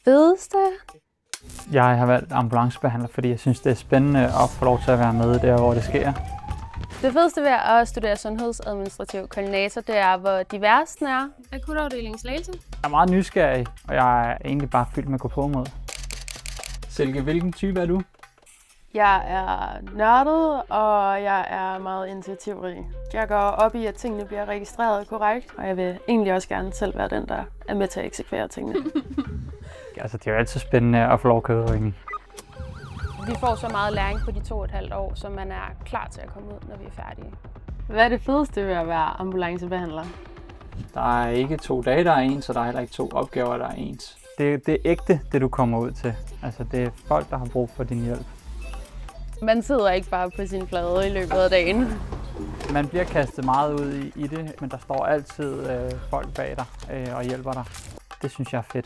fedeste? Jeg har valgt ambulancebehandler, fordi jeg synes, det er spændende at få lov til at være med der, hvor det sker. Det fedeste ved at studere sundhedsadministrativ koordinator, det er, hvor divers den er. Akutafdeling Slagelse. Jeg er meget nysgerrig, og jeg er egentlig bare fyldt med gåpåmod. Silke, hvilken type er du? Jeg er nørdet, og jeg er meget initiativrig. Jeg går op i, at tingene bliver registreret korrekt, og jeg vil egentlig også gerne selv være den, der er med til at eksekvere tingene. Altså, det er jo altid spændende at få lov at køre ryggen. Vi får så meget læring på de 2,5 år, så man er klar til at komme ud, når vi er færdige. Hvad er det fedeste ved at være ambulancebehandler? Der er ikke 2 dage, der er ens, og der er heller ikke 2 opgaver, der er ens. Det er ægte, det du kommer ud til. Altså, det er folk, der har brug for din hjælp. Man sidder ikke bare på sin flade i løbet af dagen. Man bliver kastet meget ud i det, men der står altid folk bag dig og hjælper dig. Det synes jeg er fedt.